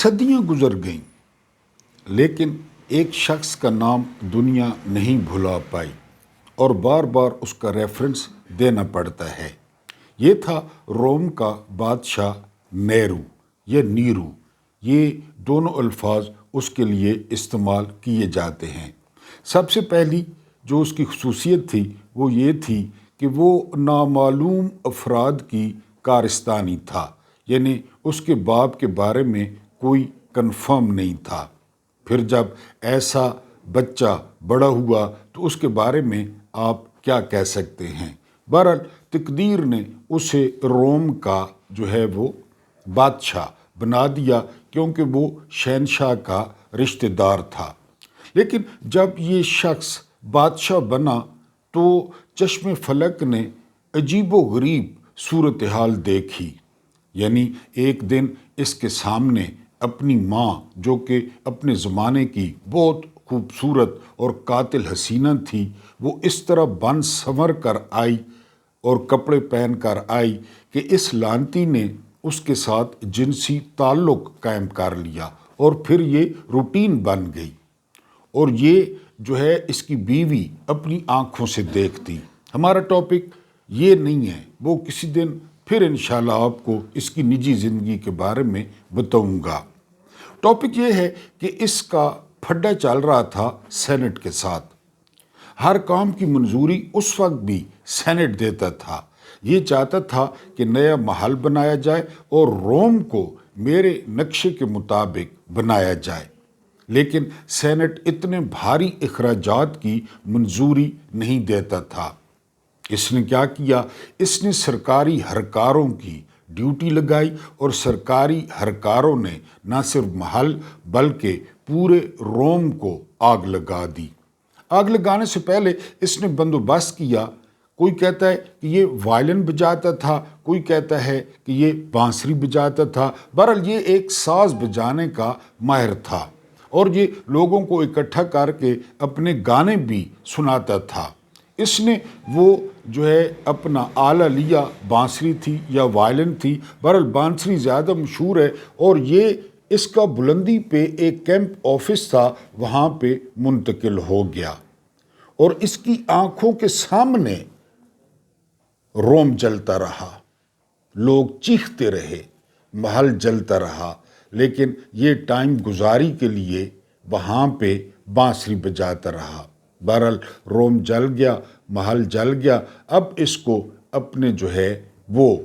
صدیاں گزر گئیں لیکن ایک شخص کا نام دنیا نہیں بھلا پائی اور بار بار اس کا ریفرنس دینا پڑتا ہے۔ یہ تھا روم کا بادشاہ نیرو یا نیرو۔ یہ دونوں الفاظ اس کے لیے استعمال کیے جاتے ہیں۔ سب سے پہلی جو اس کی خصوصیت تھی وہ یہ تھی کہ وہ نامعلوم افراد کی کارستانی تھا، یعنی اس کے باپ کے بارے میں کوئی کنفرم نہیں تھا۔ پھر جب ایسا بچہ بڑا ہوا تو اس کے بارے میں آپ کیا کہہ سکتے ہیں؟ بہرحال تقدیر نے اسے روم کا جو ہے وہ بادشاہ بنا دیا کیونکہ وہ شہنشاہ کا رشتہ دار تھا۔ لیکن جب یہ شخص بادشاہ بنا تو چشم فلک نے عجیب و غریب صورتحال دیکھی۔ یعنی ایک دن اس کے سامنے اپنی ماں جو کہ اپنے زمانے کی بہت خوبصورت اور قاتل حسینہ تھی، وہ اس طرح بن سنور کر آئی اور کپڑے پہن کر آئی کہ اس لعنتی نے اس کے ساتھ جنسی تعلق قائم کر لیا اور پھر یہ روٹین بن گئی اور یہ جو ہے اس کی بیوی اپنی آنکھوں سے دیکھتی۔ ہمارا ٹاپک یہ نہیں ہے، وہ کسی دن پھر انشاءاللہ آپ کو اس کی نجی زندگی کے بارے میں بتاؤں گا۔ ٹاپک یہ ہے کہ اس کا پھڈا چل رہا تھا سینٹ کے ساتھ۔ ہر کام کی منظوری اس وقت بھی سینٹ دیتا تھا۔ یہ چاہتا تھا کہ نیا محل بنایا جائے اور روم کو میرے نقشے کے مطابق بنایا جائے، لیکن سینٹ اتنے بھاری اخراجات کی منظوری نہیں دیتا تھا۔ اس نے کیا کیا؟ اس نے سرکاری ہرکاروں کی ڈیوٹی لگائی اور سرکاری ہرکاروں نے نہ صرف محل بلکہ پورے روم کو آگ لگا دی۔ آگ لگانے سے پہلے اس نے بندوبست کیا۔ کوئی کہتا ہے کہ یہ وائلن بجاتا تھا، کوئی کہتا ہے کہ یہ بانسری بجاتا تھا۔ بہرحال یہ ایک ساز بجانے کا ماہر تھا اور یہ لوگوں کو اکٹھا کر کے اپنے گانے بھی سناتا تھا۔ اس نے وہ جو ہے اپنا آلہ لیا، بانسری تھی یا وائلن تھی، بہرحال بانسری زیادہ مشہور ہے، اور یہ اس کا بلندی پہ ایک کیمپ آفس تھا، وہاں پہ منتقل ہو گیا اور اس کی آنکھوں کے سامنے روم جلتا رہا، لوگ چیختے رہے، محل جلتا رہا، لیکن یہ ٹائم گزاری کے لیے وہاں پہ بانسری بجاتا رہا۔ بہرحال روم جل گیا، محل جل گیا۔ اب اس کو اپنے جو ہے وہ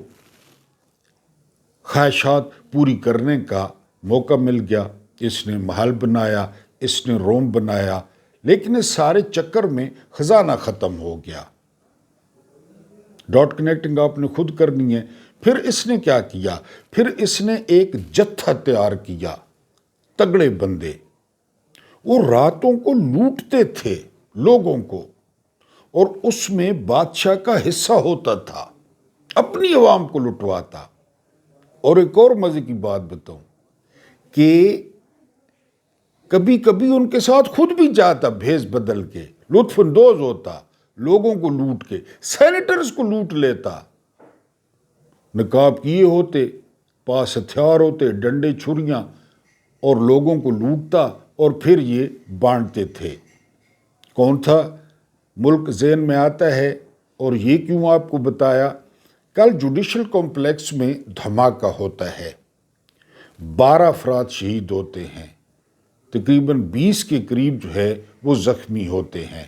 خواہشات پوری کرنے کا موقع مل گیا۔ اس نے محل بنایا، اس نے روم بنایا، لیکن اس سارے چکر میں خزانہ ختم ہو گیا۔ ڈاٹ کنیکٹنگ آپ نے خود کرنی ہے۔ پھر اس نے کیا کیا؟ پھر اس نے ایک جتھا تیار کیا، تگڑے بندے، وہ راتوں کو لوٹتے تھے لوگوں کو، اور اس میں بادشاہ کا حصہ ہوتا تھا، اپنی عوام کو لٹواتا۔ اور ایک اور مزے کی بات بتاؤں کہ کبھی کبھی ان کے ساتھ خود بھی جاتا بھیس بدل کے، لطف اندوز ہوتا، لوگوں کو لوٹ کے، سینیٹرز کو لوٹ لیتا۔ نقاب کیے ہوتے، پاس ہتھیار ہوتے، ڈنڈے چھریاں، اور لوگوں کو لوٹتا اور پھر یہ بانٹتے تھے۔ کون تھا؟ ملک ذہن میں آتا ہے، اور یہ کیوں آپ کو بتایا؟ کل جوڈیشل کمپلیکس میں دھماکہ ہوتا ہے، 12 افراد شہید ہوتے ہیں، تقریباً 20 کے قریب جو ہے وہ زخمی ہوتے ہیں۔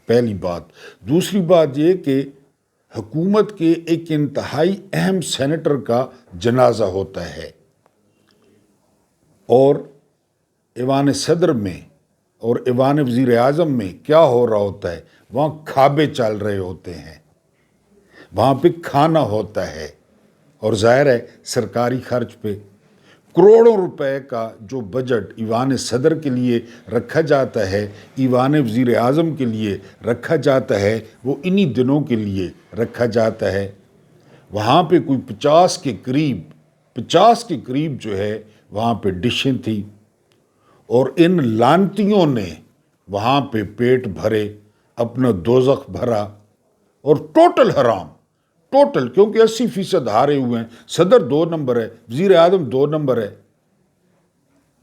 پہلی بات۔ دوسری بات یہ کہ حکومت کے ایک انتہائی اہم سینیٹر کا جنازہ ہوتا ہے، اور ایوان صدر میں اور ایوان وزیر اعظم میں کیا ہو رہا ہوتا ہے؟ وہاں کھابے چل رہے ہوتے ہیں، وہاں پہ کھانا ہوتا ہے، اور ظاہر ہے سرکاری خرچ پہ کروڑوں روپے کا جو بجٹ ایوان صدر کے لیے رکھا جاتا ہے، ایوان وزیر اعظم کے لیے رکھا جاتا ہے، وہ انہی دنوں کے لیے رکھا جاتا ہے۔ وہاں پہ کوئی 50 کے قریب جو ہے وہاں پہ ڈشیں تھیں، اور ان لعنتیوں نے وہاں پہ پیٹ بھرے، اپنا دوزخ بھرا، اور ٹوٹل حرام، کیونکہ 80% ہارے ہوئے ہیں۔ صدر 2 نمبر ہے، وزیر اعظم 2 نمبر ہے،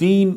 3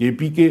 KPK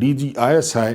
DG ISI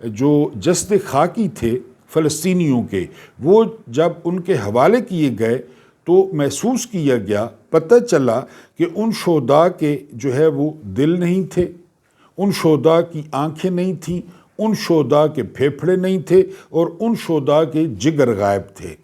جو جسد خاکی تھے فلسطینیوں کے، وہ جب ان کے حوالے کیے گئے تو محسوس کیا گیا، پتہ چلا کہ ان شہداء کے جو ہے وہ دل نہیں تھے، ان شہداء کی آنکھیں نہیں تھیں، ان شہداء کے پھیپھڑے نہیں تھے، اور ان شہداء کے جگر غائب تھے۔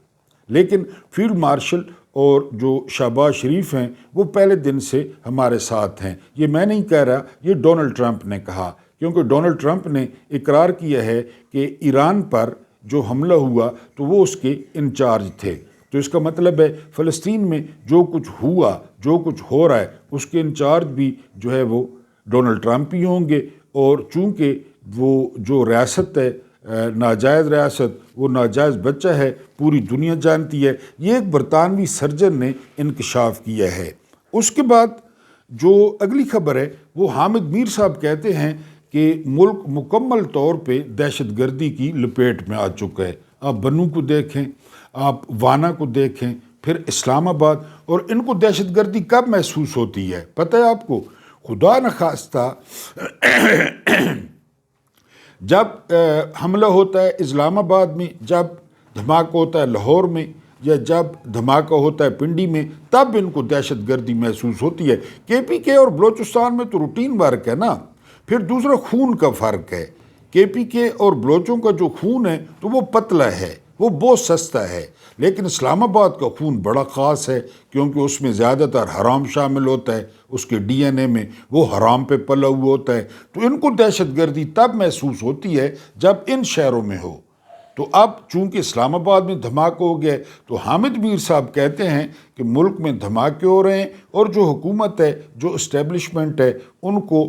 لیکن فیلڈ مارشل اور جو شہباز شریف ہیں وہ پہلے دن سے ہمارے ساتھ ہیں۔ یہ میں نہیں کہہ رہا، یہ ڈونلڈ ٹرمپ نے کہا، کیونکہ ڈونلڈ ٹرمپ نے اقرار کیا ہے کہ ایران پر جو حملہ ہوا تو وہ اس کے انچارج تھے۔ تو اس کا مطلب ہے فلسطین میں جو کچھ ہوا، جو کچھ ہو رہا ہے، اس کے انچارج بھی جو ہے وہ ڈونلڈ ٹرمپ ہی ہوں گے۔ اور چونکہ وہ جو ریاست ہے، ناجائز ریاست، وہ ناجائز بچہ ہے، پوری دنیا جانتی ہے۔ یہ ایک برطانوی سرجن نے انکشاف کیا ہے۔ اس کے بعد جو اگلی خبر ہے وہ حامد میر صاحب کہتے ہیں کہ ملک مکمل طور پہ دہشت گردی کی لپیٹ میں آ چکا ہے۔ آپ بنوں کو دیکھیں، آپ وانا کو دیکھیں، پھر اسلام آباد، اور ان کو دہشت گردی کب محسوس ہوتی ہے پتہ ہے آپ کو؟ خدا نخواستہ جب حملہ ہوتا ہے اسلام آباد میں، جب دھماکہ ہوتا ہے لاہور میں، یا جب دھماکہ ہوتا ہے پنڈی میں، تب ان کو دہشت گردی محسوس ہوتی ہے۔ کے پی کے اور بلوچستان میں تو روٹین ورک ہے نا۔ پھر دوسرا خون کا فرق ہے۔ کے پی کے اور بلوچوں کا جو خون ہے تو وہ پتلا ہے، وہ بہت سستا ہے، لیکن اسلام آباد کا خون بڑا خاص ہے، کیونکہ اس میں زیادہ تر حرام شامل ہوتا ہے، اس کے ڈی این اے میں وہ حرام پہ پلا ہوا ہوتا ہے۔ تو ان کو دہشت گردی تب محسوس ہوتی ہے جب ان شہروں میں ہو۔ تو اب چونکہ اسلام آباد میں دھماکے ہو گئے تو حامد میر صاحب کہتے ہیں کہ ملک میں دھماکے ہو رہے ہیں، اور جو حکومت ہے، جو اسٹیبلشمنٹ ہے، ان کو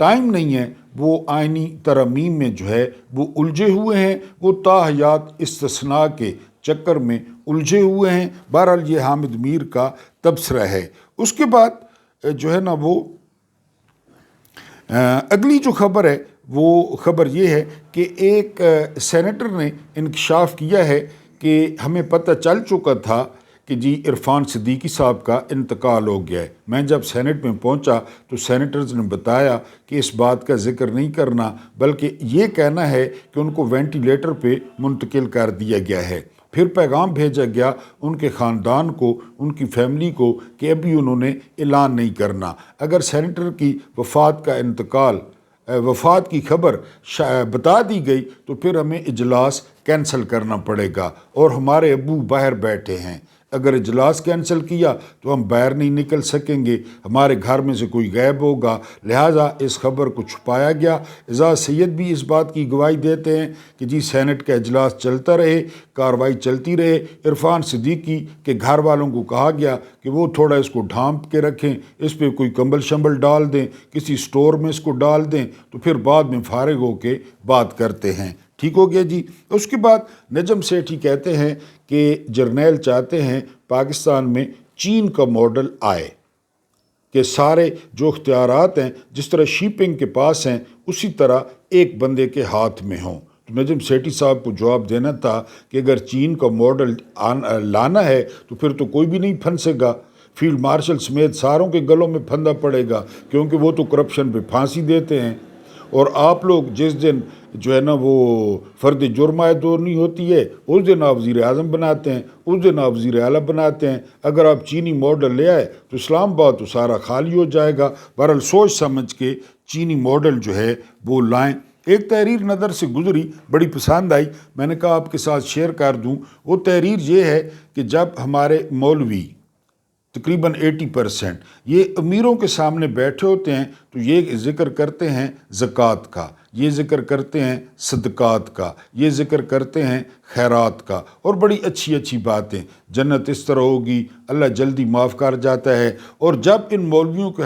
ٹائم نہیں ہے، وہ آئینی ترامیم میں جو ہے وہ الجھے ہوئے ہیں، وہ تاحیات استثناء کے چکر میں الجھے ہوئے ہیں۔ بہرحال یہ حامد میر کا تبصرہ ہے۔ اس کے بعد جو ہے نا وہ اگلی جو خبر ہے وہ خبر یہ ہے کہ ایک سینیٹر نے انکشاف کیا ہے کہ ہمیں پتہ چل چکا تھا کہ جی عرفان صدیقی صاحب کا انتقال ہو گیا ہے۔ میں جب سینٹ میں پہنچا تو سینیٹرز نے بتایا کہ اس بات کا ذکر نہیں کرنا، بلکہ یہ کہنا ہے کہ ان کو وینٹیلیٹر پہ منتقل کر دیا گیا ہے۔ پھر پیغام بھیجا گیا ان کے خاندان کو، ان کی فیملی کو، کہ ابھی انہوں نے اعلان نہیں کرنا۔ اگر سینیٹر کی وفات کی خبر بتا دی گئی تو پھر ہمیں اجلاس کینسل کرنا پڑے گا، اور ہمارے ابو باہر بیٹھے ہیں۔ اگر اجلاس کینسل کیا تو ہم باہر نہیں نکل سکیں گے، ہمارے گھر میں سے کوئی غائب ہوگا، لہٰذا اس خبر کو چھپایا گیا۔ اعزاز سید بھی اس بات کی گواہی دیتے ہیں کہ جی سینٹ کا اجلاس چلتا رہے، کارروائی چلتی رہے۔ عرفان صدیقی کے گھر والوں کو کہا گیا کہ وہ تھوڑا اس کو ڈھانپ کے رکھیں، اس پہ کوئی کمبل شمبل ڈال دیں، کسی سٹور میں اس کو ڈال دیں، تو پھر بعد میں فارغ ہو کے بات کرتے ہیں۔ ٹھیک ہو گیا جی۔ اس کے بعد نجم سیٹھی کہتے ہیں کہ جرنیل چاہتے ہیں پاکستان میں چین کا ماڈل آئے، کہ سارے جو اختیارات ہیں جس طرح شیپنگ کے پاس ہیں اسی طرح ایک بندے کے ہاتھ میں ہوں۔ تو نجم سیٹھی صاحب کو جواب دینا تھا کہ اگر چین کا ماڈل لانا ہے تو پھر تو کوئی بھی نہیں پھنسے گا، فیلڈ مارشل سمیت ساروں کے گلوں میں پھندا پڑے گا، کیونکہ وہ تو کرپشن پہ پھانسی دیتے ہیں۔ اور آپ لوگ جس دن جو ہے نا وہ فرد جرم عائد نہیں ہوتی ہے اس دن آپ وزیر اعظم بناتے ہیں، اس دن آپ وزیر اعلیٰ بناتے ہیں۔ اگر آپ چینی ماڈل لے آئے تو اسلام آباد تو سارا خالی ہو جائے گا۔ بہرحال سوچ سمجھ کے چینی ماڈل جو ہے وہ لائیں۔ ایک تحریر نظر سے گزری، بڑی پسند آئی، میں نے کہا آپ کے ساتھ شیئر کر دوں۔ وہ تحریر یہ ہے کہ جب ہمارے مولوی تقریباً 80% یہ امیروں کے سامنے بیٹھے ہوتے ہیں تو یہ ذکر کرتے ہیں زکوٰۃ کا، یہ ذکر کرتے ہیں صدقات کا، یہ ذکر کرتے ہیں خیرات کا، اور بڑی اچھی اچھی باتیں، جنت اس طرح ہوگی، اللہ جلدی معاف کر جاتا ہے۔ اور جب ان مولویوں کے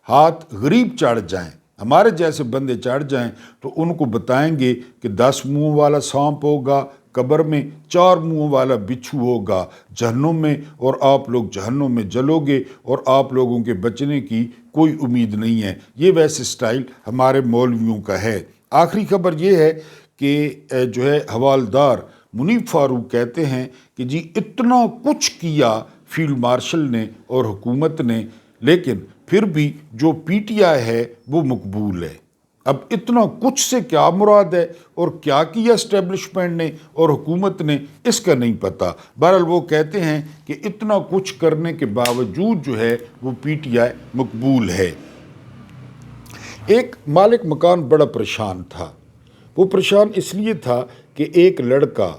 ہاتھ غریب چڑھ جائیں، ہمارے جیسے بندے چڑھ جائیں، تو ان کو بتائیں گے کہ 10 منہ والا سانپ ہوگا قبر میں، 4 منہ والا بچھو ہوگا جہنم میں، اور آپ لوگ جہنم میں جلو گے، اور آپ لوگوں کے بچنے کی کوئی امید نہیں ہے۔ یہ ویسے سٹائل ہمارے مولویوں کا ہے۔ آخری خبر یہ ہے کہ جو ہے حوالدار منیب فاروق کہتے ہیں کہ جی اتنا کچھ کیا فیلڈ مارشل نے اور حکومت نے، لیکن پھر بھی جو پی ٹی آئی ہے وہ مقبول ہے۔ اب اتنا کچھ سے کیا مراد ہے اور کیا کیا اسٹیبلشمنٹ نے اور حکومت نے، اس کا نہیں پتہ۔ بہرحال وہ کہتے ہیں کہ اتنا کچھ کرنے کے باوجود جو ہے وہ پی ٹی آئی مقبول ہے۔ ایک مالک مکان بڑا پریشان تھا۔ وہ پریشان اس لیے تھا کہ ایک لڑکا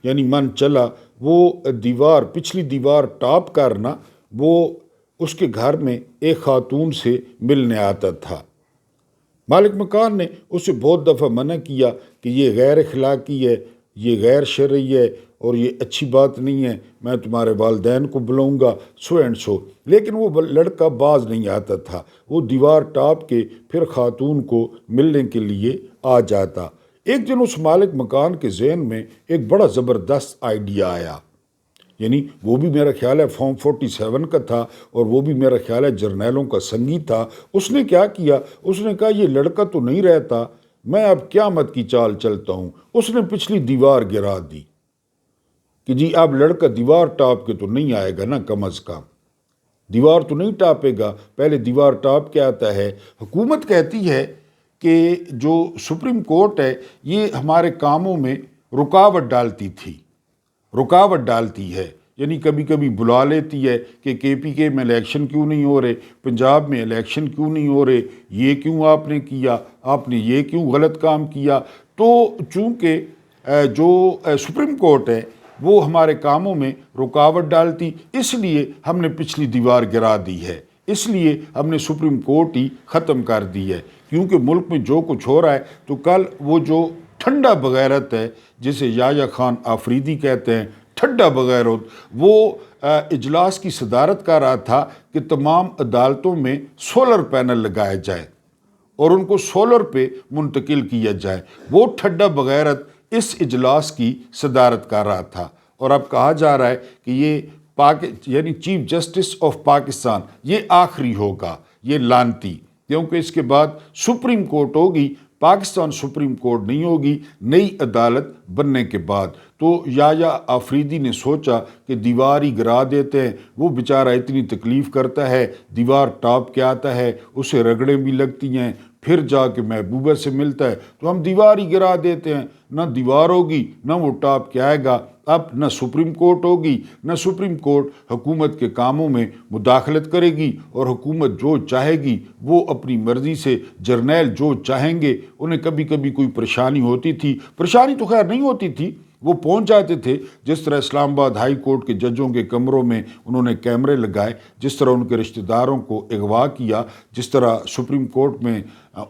یعنی من چلا وہ دیوار، پچھلی دیوار ٹاپ کرنا، وہ اس کے گھر میں ایک خاتون سے ملنے آتا تھا۔ مالک مکان نے اسے بہت دفعہ منع کیا کہ یہ غیر اخلاقی ہے، یہ غیر شرعی ہے اور یہ اچھی بات نہیں ہے، میں تمہارے والدین کو بلاؤں گا، سو اینڈ سو، لیکن وہ لڑکا باز نہیں آتا تھا۔ وہ دیوار ٹاپ کے پھر خاتون کو ملنے کے لیے آ جاتا۔ ایک دن اس مالک مکان کے ذہن میں ایک بڑا زبردست آئیڈیا آیا، یعنی وہ بھی میرا خیال ہے فارم 47 کا تھا اور وہ بھی میرا خیال ہے جرنیلوں کا سنگی تھا۔ اس نے کیا کیا، اس نے کہا یہ لڑکا تو نہیں رہتا، میں اب قیامت کی چال چلتا ہوں۔ اس نے پچھلی دیوار گرا دی کہ جی اب لڑکا دیوار ٹاپ کے تو نہیں آئے گا نا، کم از کم دیوار تو نہیں ٹاپے گا، پہلے دیوار ٹاپ کے آتا ہے۔ حکومت کہتی ہے کہ جو سپریم کورٹ ہے یہ ہمارے کاموں میں رکاوٹ ڈالتی ہے، یعنی کبھی کبھی بلا لیتی ہے کہ کے پی کے میں الیکشن کیوں نہیں ہو رہے، پنجاب میں الیکشن کیوں نہیں ہو رہے، یہ کیوں آپ نے کیا، آپ نے یہ کیوں غلط کام کیا۔ تو چونکہ جو سپریم کورٹ ہے وہ ہمارے کاموں میں رکاوٹ ڈالتی، اس لیے ہم نے پچھلی دیوار گرا دی ہے، اس لیے ہم نے سپریم کورٹ ہی ختم کر دی ہے۔ کیونکہ ملک میں جو کچھ ہو رہا ہے، تو کل وہ جو ٹھنڈا بغیرت ہے جسے یحییٰ خان آفریدی کہتے ہیں، ٹھنڈا بغیرت، وہ اجلاس کی صدارت کر رہا تھا کہ تمام عدالتوں میں سولر پینل لگائے جائے اور ان کو سولر پہ منتقل کیا جائے۔ وہ ٹھنڈا بغیرت اس اجلاس کی صدارت کر رہا تھا، اور اب کہا جا رہا ہے کہ یہ یعنی چیف جسٹس آف پاکستان یہ آخری ہوگا، یہ لانتی، کیونکہ اس کے بعد سپریم کورٹ ہوگی، پاکستان سپریم کورٹ نہیں ہوگی نئی عدالت بننے کے بعد۔ تو یحییٰ آفریدی نے سوچا کہ دیوار ہی گرا دیتے ہیں، وہ بیچارہ اتنی تکلیف کرتا ہے، دیوار ٹاپ کے آتا ہے، اسے رگڑیں بھی لگتی ہیں، پھر جا کے محبوبہ سے ملتا ہے، تو ہم دیوار ہی گرا دیتے ہیں، نہ دیوار ہوگی نہ وہ ٹاپ کے آئے گا۔ اب نہ سپریم کورٹ ہوگی، نہ سپریم کورٹ حکومت کے کاموں میں مداخلت کرے گی، اور حکومت جو چاہے گی وہ اپنی مرضی سے، جرنیل جو چاہیں گے، انہیں کبھی کبھی کوئی پریشانی ہوتی تھی، پریشانی تو خیر نہیں ہوتی تھی، وہ پہنچ جاتے تھے، جس طرح اسلام آباد ہائی کورٹ کے ججوں کے کمروں میں انہوں نے کیمرے لگائے، جس طرح ان کے رشتہ داروں کو اغوا کیا، جس طرح سپریم کورٹ میں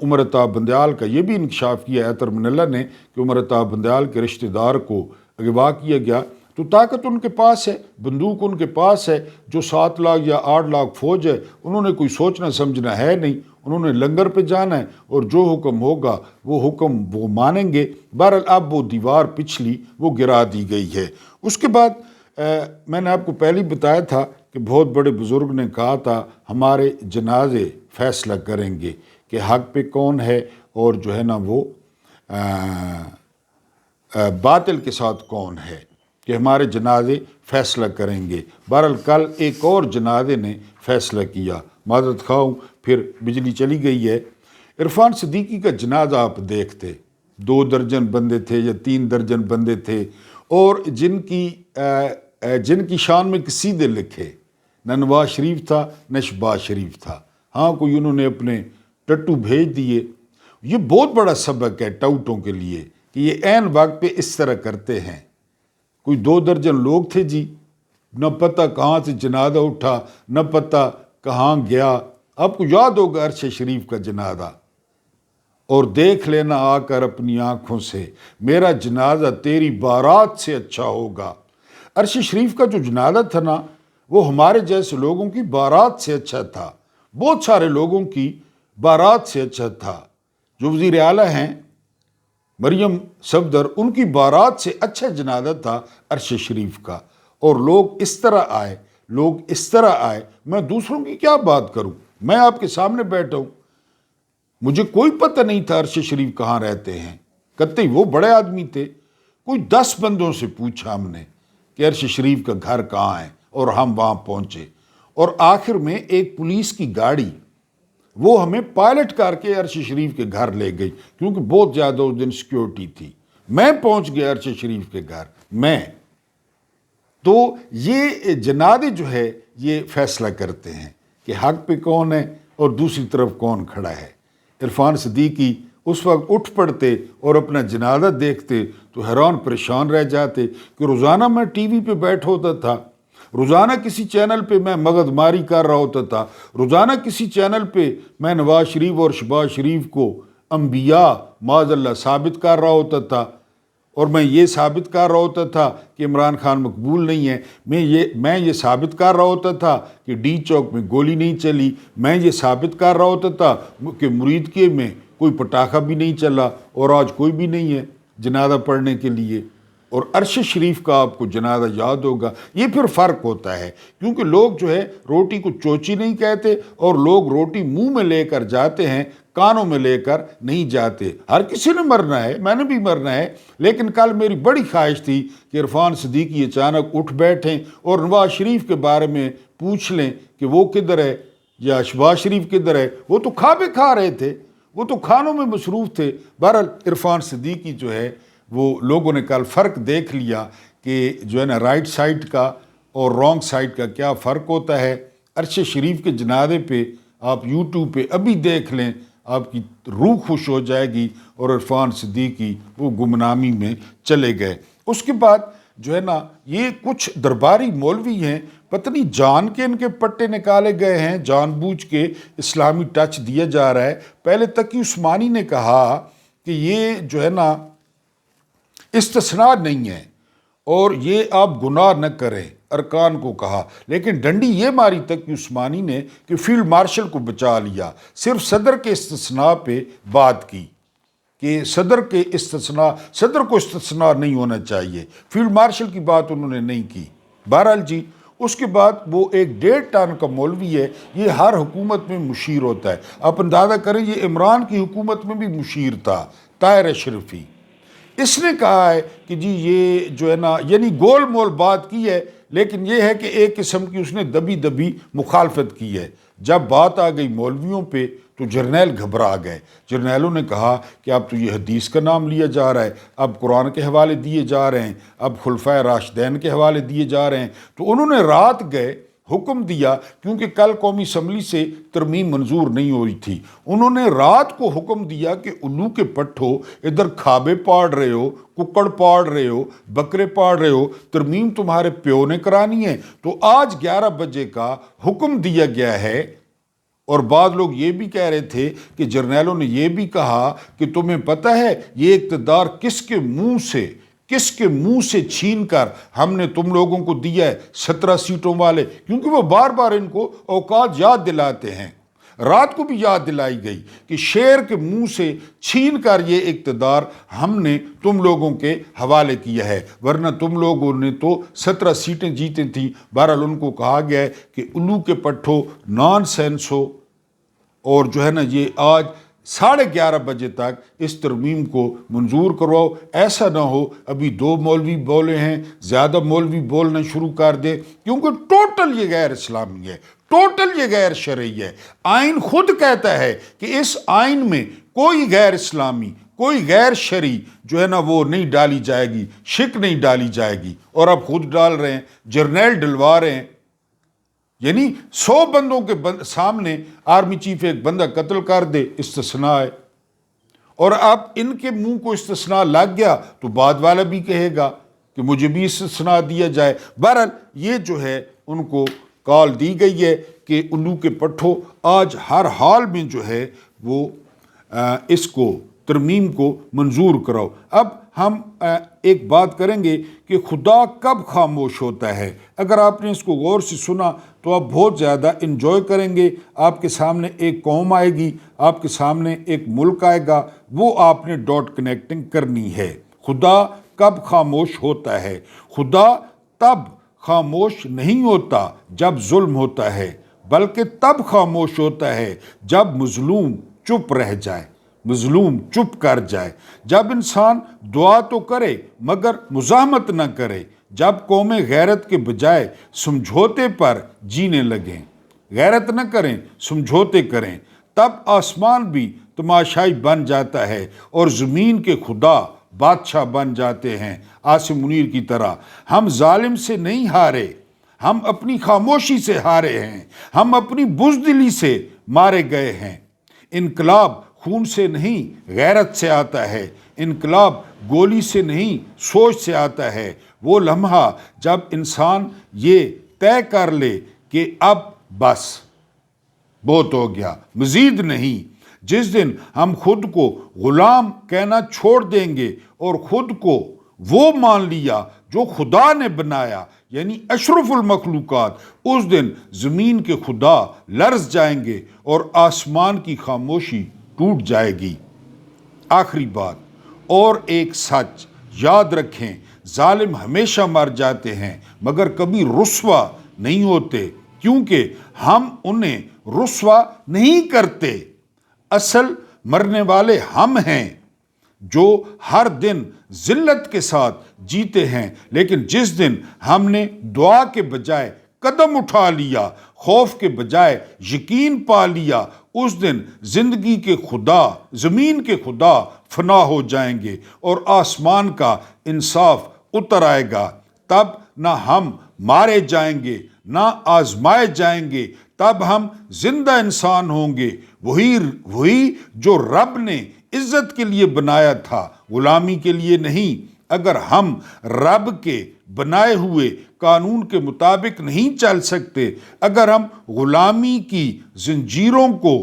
عمر عطا بندیال کا یہ بھی انکشاف کیا ایتر من اللہ نے کہ عمر عطا بندیال کے رشتہ دار کو اغوا کیا گیا۔ تو طاقت ان کے پاس ہے، بندوق ان کے پاس ہے، جو 7 لاکھ یا 8 لاکھ فوج ہے، انہوں نے کوئی سوچنا سمجھنا ہے نہیں، انہوں نے لنگر پہ جانا ہے، اور جو حکم ہوگا وہ حکم وہ مانیں گے۔ بہرحال اب وہ دیوار پچھلی وہ گرا دی گئی ہے۔ اس کے بعد میں نے آپ کو پہلے بتایا تھا کہ بہت بڑے بزرگ نے کہا تھا ہمارے جنازے فیصلہ کریں گے کہ حق پہ کون ہے اور جو ہے نا وہ باطل کے ساتھ کون ہے، کہ ہمارے جنازے فیصلہ کریں گے۔ بہرحال کل ایک اور جنازے نے فیصلہ کیا، معذرت خواہ ہوں، پھر بجلی چلی گئی ہے۔ عرفان صدیقی کا جنازہ آپ دیکھتے، 2 درجن بندے تھے یا 3 درجن بندے تھے، اور جن کی شان میں قصیدے لکھے، نہ نواز شریف تھا نہ شہباز شریف تھا، ہاں کوئی انہوں نے اپنے ٹٹو بھیج دیے۔ یہ بہت بڑا سبق ہے ٹاؤٹوں کے لیے کہ یہ عین وقت پہ اس طرح کرتے ہیں۔ کوئی 2 درجن لوگ تھے جی، نہ پتہ کہاں سے جنازہ اٹھا، نہ پتہ کہاں گیا۔ آپ کو یاد ہوگا عرش شریف کا جنازہ، اور دیکھ لینا آ کر اپنی آنکھوں سے، میرا جنازہ تیری بارات سے اچھا ہوگا۔ عرش شریف کا جو جنازہ تھا نا، وہ ہمارے جیسے لوگوں کی بارات سے اچھا تھا، بہت سارے لوگوں کی بارات سے اچھا تھا۔ جو وزیر اعلیٰ ہیں مریم صفدر، ان کی بارات سے اچھا جنازہ تھا عرش شریف کا، اور لوگ اس طرح آئے، میں دوسروں کی کیا بات کروں، میں آپ کے سامنے بیٹھا ہوں، مجھے کوئی پتہ نہیں تھا عرش شریف کہاں رہتے ہیں، قطعی وہ بڑے آدمی تھے، کوئی 10 بندوں سے پوچھا ہم نے کہ عرش شریف کا گھر کہاں ہے، اور ہم وہاں پہنچے، اور آخر میں ایک پولیس کی گاڑی وہ ہمیں پائلٹ کر کے عرش شریف کے گھر لے گئی، کیونکہ بہت زیادہ اس دن سیکیورٹی تھی۔ میں پہنچ گیا عرش شریف کے گھر میں۔ تو یہ جنادے جو ہے یہ فیصلہ کرتے ہیں کہ حق پہ کون ہے اور دوسری طرف کون کھڑا ہے۔ عرفان صدیقی اس وقت اٹھ پڑتے اور اپنا جنازہ دیکھتے تو حیران پریشان رہ جاتے کہ روزانہ میں ٹی وی پہ بیٹھا ہوتا تھا، روزانہ کسی چینل پہ میں مغز ماری کر رہا ہوتا تھا، روزانہ کسی چینل پہ میں نواز شریف اور شہباز شریف کو انبیاء معاذ اللہ ثابت کر رہا ہوتا تھا، اور میں یہ ثابت کر رہا ہوتا تھا کہ عمران خان مقبول نہیں ہے، میں یہ ثابت کر رہا ہوتا تھا کہ ڈی چوک میں گولی نہیں چلی، میں یہ ثابت کر رہا ہوتا تھا کہ مرید کے میں کوئی پٹاخہ بھی نہیں چلا، اور آج کوئی بھی نہیں ہے جنازہ پڑھنے کے لیے۔ اور عرش شریف کا آپ کو جنازہ یاد ہوگا۔ یہ پھر فرق ہوتا ہے، کیونکہ لوگ جو ہے روٹی کو چوچی نہیں کہتے، اور لوگ روٹی منہ میں لے کر جاتے ہیں، کانوں میں لے کر نہیں جاتے۔ ہر کسی نے مرنا ہے، میں نے بھی مرنا ہے، لیکن کل میری بڑی خواہش تھی کہ عرفان صدیقی اچانک اٹھ بیٹھیں اور نواز شریف کے بارے میں پوچھ لیں کہ وہ کدھر ہے یا شہباز شریف کدھر ہے۔ وہ تو کھابے کھا رہے تھے، وہ تو کھانوں میں مصروف تھے۔ بہرحال عرفان صدیقی جو ہے وہ لوگوں نے کل فرق دیکھ لیا کہ جو ہے نا رائٹ سائڈ کا اور رانگ سائڈ کا کیا فرق ہوتا ہے۔ عرش شریف کے جنازے پہ آپ یوٹیوب پہ ابھی دیکھ لیں، آپ کی روح خوش ہو جائے گی۔ اور عرفان صدیقی وہ گمنامی میں چلے گئے۔ اس کے بعد جو ہے نا یہ کچھ درباری مولوی ہیں، پتہ نہیں جان کے ان کے پٹے نکالے گئے ہیں، جان بوجھ کے اسلامی ٹچ دیا جا رہا ہے۔ پہلے تقی عثمانی نے کہا کہ یہ جو ہے نا استثناء نہیں ہے اور یہ آپ گناہ نہ کریں، ارکان کو کہا، لیکن ڈنڈی یہ ماری تقی عثمانی نے کہ فیلڈ مارشل کو بچا لیا، صرف صدر کے استثناء پہ بات کی کہ صدر کو استثناء نہیں ہونا چاہیے، فیلڈ مارشل کی بات انہوں نے نہیں کی۔ بہرحال جی اس کے بعد وہ ایک 1.5 ٹن کا مولوی ہے، یہ ہر حکومت میں مشیر ہوتا ہے۔ آپ اندازہ کریں یہ عمران کی حکومت میں بھی مشیر تھا، طاہر اشرفی۔ اس نے کہا ہے کہ جی یہ جو ہے نا یعنی گول مول بات کی ہے، لیکن یہ ہے کہ ایک قسم کی اس نے دبی مخالفت کی ہے۔ جب بات آ گئی مولویوں پہ تو جرنیل گھبرا گئے۔ جرنیلوں نے کہا کہ اب تو یہ حدیث کا نام لیا جا رہا ہے، اب قرآن کے حوالے دیے جا رہے ہیں، اب خلفائے راشدین کے حوالے دیے جا رہے ہیں۔ تو انہوں نے رات گئے حکم دیا، کیونکہ کل قومی اسمبلی سے ترمیم منظور نہیں ہو رہی تھی، انہوں نے رات کو حکم دیا کہ الو کے پٹھو ادھر کھابے پاڑ رہے ہو، ککڑ پاڑ رہے ہو، بکرے پاڑ رہے ہو، ترمیم تمہارے پیو نے کرانی ہے۔ تو آج 11 بجے کا حکم دیا گیا ہے۔ اور بعض لوگ یہ بھی کہہ رہے تھے کہ جرنیلوں نے یہ بھی کہا کہ تمہیں پتہ ہے یہ اقتدار کس کے منہ سے چھین کر ہم نے تم لوگوں کو دیا ہے، 17 سیٹوں والے، کیونکہ وہ بار بار ان کو اوقات یاد دلاتے ہیں۔ رات کو بھی یاد دلائی گئی کہ شیر کے منہ سے چھین کر یہ اقتدار ہم نے تم لوگوں کے حوالے کیا ہے، ورنہ تم لوگوں نے تو 17 سیٹیں جیتی تھیں۔ بہرحال ان کو کہا گیا ہے کہ الو کے پٹھو نان سینس ہو، اور جو ہے نا یہ آج 11:30 بجے تک اس ترمیم کو منظور کرواؤ۔ ایسا نہ ہو ابھی 2 مولوی بولے ہیں، زیادہ مولوی بولنا شروع کر دے، کیونکہ ٹوٹل یہ غیر اسلامی ہے، ٹوٹل یہ غیر شرعی ہے۔ آئین خود کہتا ہے کہ اس آئین میں کوئی غیر اسلامی، کوئی غیر شرعی جو ہے نا وہ نہیں ڈالی جائے گی، شک نہیں ڈالی جائے گی، اور اب خود ڈال رہے ہیں، جرنیل ڈلوا رہے ہیں۔ یعنی 100 بندوں کے سامنے آرمی چیف ایک بندہ قتل کر دے، استثناء ہے۔ اور اب ان کے منہ کو استثناء لگ گیا تو بعد والا بھی کہے گا کہ مجھے بھی استثناء دیا جائے۔ بہرحال یہ جو ہے ان کو کال دی گئی ہے کہ الو کے پٹھو آج ہر حال میں جو ہے وہ اس کو ترمیم کو منظور کراؤ۔ اب ہم ایک بات کریں گے کہ خدا کب خاموش ہوتا ہے۔ اگر آپ نے اس کو غور سے سنا تو آپ بہت زیادہ انجوائے کریں گے۔ آپ کے سامنے ایک قوم آئے گی، آپ کے سامنے ایک ملک آئے گا، وہ آپ نے ڈاٹ کنیکٹنگ کرنی ہے۔ خدا کب خاموش ہوتا ہے؟ خدا تب خاموش نہیں ہوتا جب ظلم ہوتا ہے، بلکہ تب خاموش ہوتا ہے جب مظلوم چپ رہ جائے، مظلوم چپ کر جائے، جب انسان دعا تو کرے مگر مزاحمت نہ کرے، جب قومیں غیرت کے بجائے سمجھوتے پر جینے لگیں، غیرت نہ کریں، سمجھوتے کریں، تب آسمان بھی تماشائی بن جاتا ہے اور زمین کے خدا بادشاہ بن جاتے ہیں۔ عاصم منیر کی طرح ہم ظالم سے نہیں ہارے، ہم اپنی خاموشی سے ہارے ہیں، ہم اپنی بزدلی سے مارے گئے ہیں۔ انقلاب خون سے نہیں غیرت سے آتا ہے، انقلاب گولی سے نہیں سوچ سے آتا ہے۔ وہ لمحہ جب انسان یہ طے کر لے کہ اب بس بہت ہو گیا، مزید نہیں، جس دن ہم خود کو غلام کہنا چھوڑ دیں گے اور خود کو وہ مان لیا جو خدا نے بنایا، یعنی اشرف المخلوقات، اس دن زمین کے خدا لرز جائیں گے اور آسمان کی خاموشی ٹوٹ جائے گی۔ آخری بات اور ایک سچ یاد رکھیں، ظالم ہمیشہ مر جاتے ہیں مگر کبھی رسوا نہیں ہوتے، کیونکہ ہم انہیں رسوا نہیں کرتے۔ اصل مرنے والے ہم ہیں جو ہر دن ذلت کے ساتھ جیتے ہیں، لیکن جس دن ہم نے دعا کے بجائے قدم اٹھا لیا، خوف کے بجائے یقین پا لیا، اس دن زندگی کے خدا، زمین کے خدا فنا ہو جائیں گے اور آسمان کا انصاف اتر آئے گا۔ تب نہ ہم مارے جائیں گے نہ آزمائے جائیں گے، تب ہم زندہ انسان ہوں گے، وہی جو رب نے عزت کے لیے بنایا تھا، غلامی کے لیے نہیں۔ اگر ہم رب کے بنائے ہوئے قانون کے مطابق نہیں چل سکتے، اگر ہم غلامی کی زنجیروں کو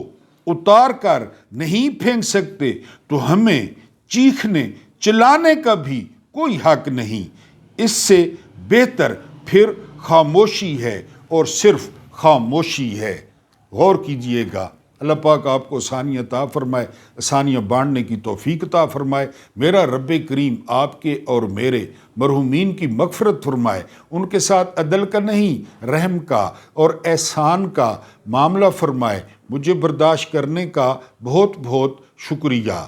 اتار کر نہیں پھینک سکتے، تو ہمیں چیخنے چلانے کا بھی کوئی حق نہیں۔ اس سے بہتر پھر خاموشی ہے اور صرف خاموشی ہے۔ غور کیجئے گا۔ اللہ پاک آپ کو آسانی عطا فرمائے، آسانیاں بانٹنے کی توفیق عطا فرمائے۔ میرا رب کریم آپ کے اور میرے مرحومین کی مغفرت فرمائے، ان کے ساتھ عدل کا نہیں رحم کا اور احسان کا معاملہ فرمائے۔ مجھے برداشت کرنے کا بہت بہت شکریہ۔